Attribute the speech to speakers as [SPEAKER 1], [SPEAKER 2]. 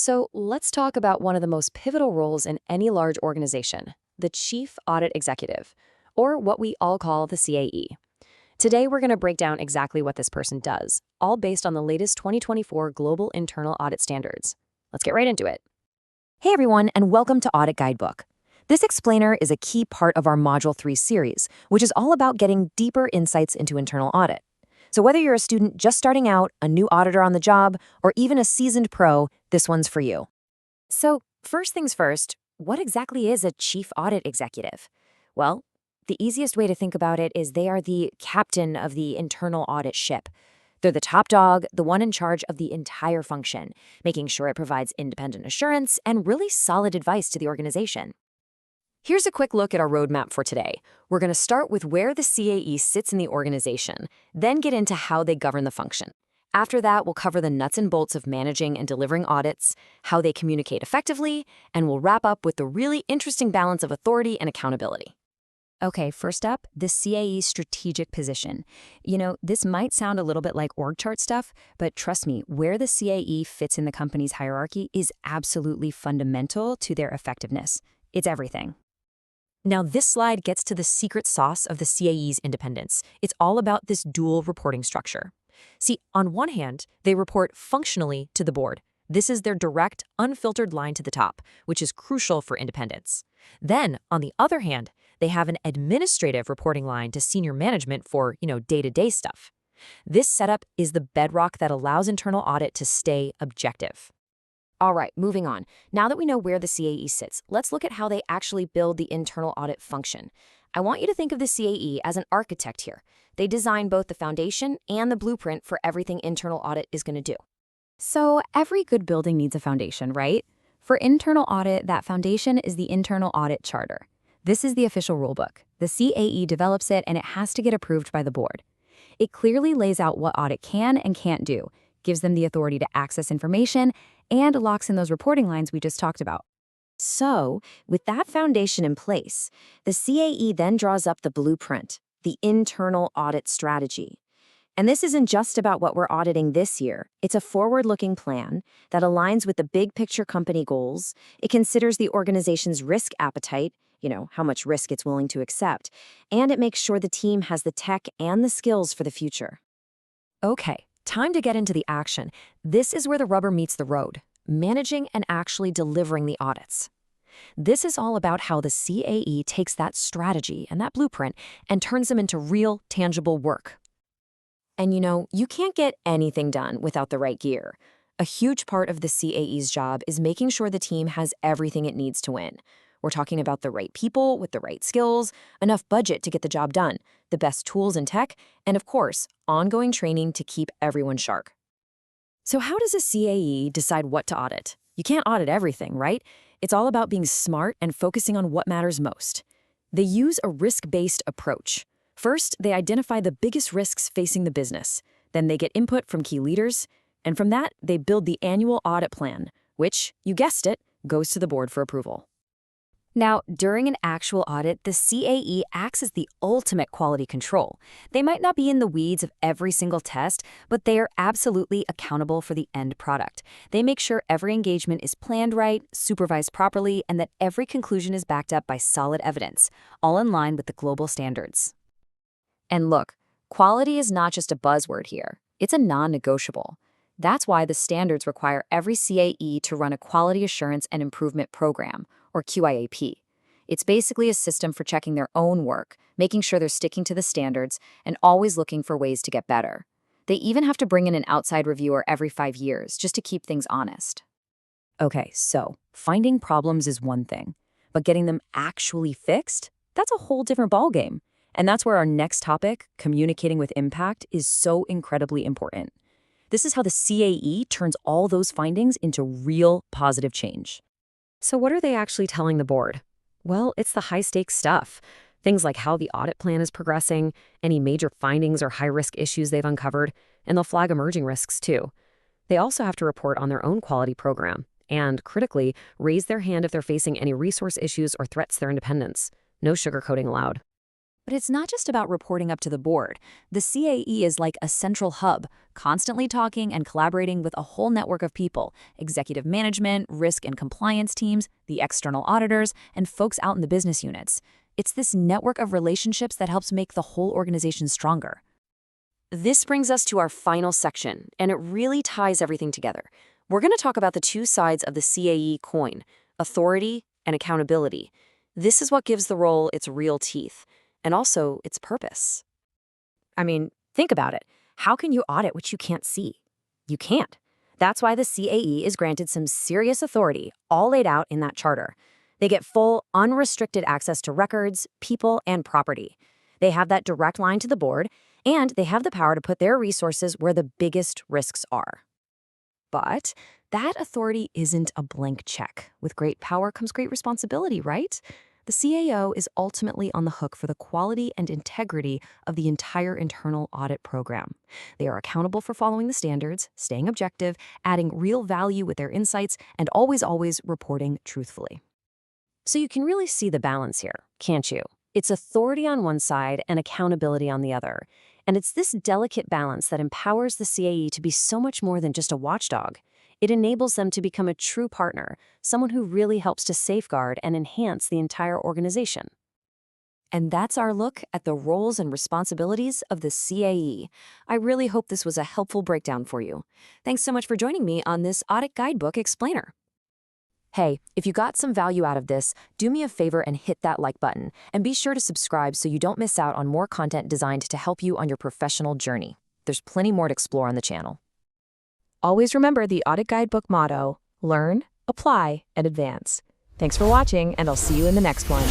[SPEAKER 1] So let's talk about one of the most pivotal roles in any large organization, the Chief Audit Executive, or what we all call the CAE. Today, we're going to break down exactly what this person does, all based on the latest 2024 Global Internal Audit Standards. Let's get right into it.
[SPEAKER 2] Hey everyone, and welcome to Audit Guidebook. This explainer is a key part of our Module 3 series, which is all about getting deeper insights into internal audit. So whether you're a student just starting out, a new auditor on the job, or even a seasoned pro, this one's for you. So first things first, what exactly is a Chief Audit Executive? Well, the easiest way to think about it is they are the captain of the internal audit ship. They're the top dog, the one in charge of the entire function, making sure it provides independent assurance and really solid advice to the organization. Here's a quick look at our roadmap for today. We're going to start with where the CAE sits in the organization, then get into how they govern the function. After that, we'll cover the nuts and bolts of managing and delivering audits, how they communicate effectively, and we'll wrap up with the really interesting balance of authority and accountability. Okay, first up, the CAE's strategic position. This might sound a little bit like org chart stuff, but trust me, where the CAE fits in the company's hierarchy is absolutely fundamental to their effectiveness. It's everything. Now, this slide gets to the secret sauce of the CAE's independence. It's all about this dual reporting structure. See, on one hand, they report functionally to the board. This is their direct, unfiltered line to the top, which is crucial for independence. Then, on the other hand, they have an administrative reporting line to senior management for, day-to-day stuff. This setup is the bedrock that allows internal audit to stay objective. All right, moving on. Now that we know where the CAE sits, let's look at how they actually build the internal audit function. I want you to think of the CAE as an architect here. They design both the foundation and the blueprint for everything internal audit is going to do. So every good building needs a foundation, right? For internal audit, that foundation is the Internal Audit Charter. This is the official rulebook. The CAE develops it, and it has to get approved by the board. It clearly lays out what audit can and can't do, gives them the authority to access information, and locks in those reporting lines we just talked about. So, with that foundation in place, the CAE then draws up the blueprint, the internal audit strategy. And this isn't just about what we're auditing this year. It's a forward-looking plan that aligns with the big picture company goals. It considers the organization's risk appetite, how much risk it's willing to accept, and it makes sure the team has the tech and the skills for the future. Okay, time to get into the action. This is where the rubber meets the road, managing and actually delivering the audits. This is all about how the CAE takes that strategy and that blueprint and turns them into real, tangible work. And you can't get anything done without the right gear. A huge part of the CAE's job is making sure the team has everything it needs to win. We're talking about the right people with the right skills, enough budget to get the job done, the best tools and tech, and of course, ongoing training to keep everyone sharp. So how does a CAE decide what to audit? You can't audit everything, right? It's all about being smart and focusing on what matters most. They use a risk-based approach. First, they identify the biggest risks facing the business. Then they get input from key leaders. And from that, they build the annual audit plan, which, you guessed it, goes to the board for approval. Now, during an actual audit, the CAE acts as the ultimate quality control. They might not be in the weeds of every single test, but they are absolutely accountable for the end product. They make sure every engagement is planned right, supervised properly, and that every conclusion is backed up by solid evidence, all in line with the global standards. And look, quality is not just a buzzword here. It's a non-negotiable. That's why the standards require every CAE to run a Quality Assurance and Improvement Program, or QIAP. It's basically a system for checking their own work, making sure they're sticking to the standards, and always looking for ways to get better. They even have to bring in an outside reviewer every 5 years just to keep things honest. Okay, so finding problems is one thing, but getting them actually fixed, that's a whole different ballgame. And that's where our next topic, communicating with impact, is so incredibly important. This is how the CAE turns all those findings into real positive change. So what are they actually telling the board? Well, it's the high-stakes stuff. Things like how the audit plan is progressing, any major findings or high-risk issues they've uncovered, and they'll flag emerging risks too. They also have to report on their own quality program and, critically, raise their hand if they're facing any resource issues or threats to their independence. No sugarcoating allowed. But it's not just about reporting up to the board. The CAE is like a central hub, constantly talking and collaborating with a whole network of people: executive management, risk and compliance teams, the external auditors, and folks out in the business units. It's this network of relationships that helps make the whole organization stronger.
[SPEAKER 1] This brings us to our final section, and it really ties everything together. We're going to talk about the two sides of the CAE coin: authority and accountability. This is what gives the role its real teeth, and also its purpose.
[SPEAKER 2] I mean, think about it. How can you audit what you can't see? You can't. That's why the CAE is granted some serious authority, all laid out in that charter. They get full, unrestricted access to records, people, and property. They have that direct line to the board, and they have the power to put their resources where the biggest risks are. But that authority isn't a blank check. With great power comes great responsibility, right? The CAO is ultimately on the hook for the quality and integrity of the entire internal audit program. They are accountable for following the standards, staying objective, adding real value with their insights, and always reporting truthfully. So you can really see the balance here, can't you? It's authority on one side and accountability on the other. And it's this delicate balance that empowers the CAE to be so much more than just a watchdog. It enables them to become a true partner, someone who really helps to safeguard and enhance the entire organization. And that's our look at the roles and responsibilities of the CAE. I really hope this was a helpful breakdown for you. Thanks so much for joining me on this Audit Guidebook Explainer. Hey, if you got some value out of this, do me a favor and hit that like button, and be sure to subscribe so you don't miss out on more content designed to help you on your professional journey. There's plenty more to explore on the channel. Always remember the Audit Guidebook motto: learn, apply, and advance. Thanks for watching, and I'll see you in the next one.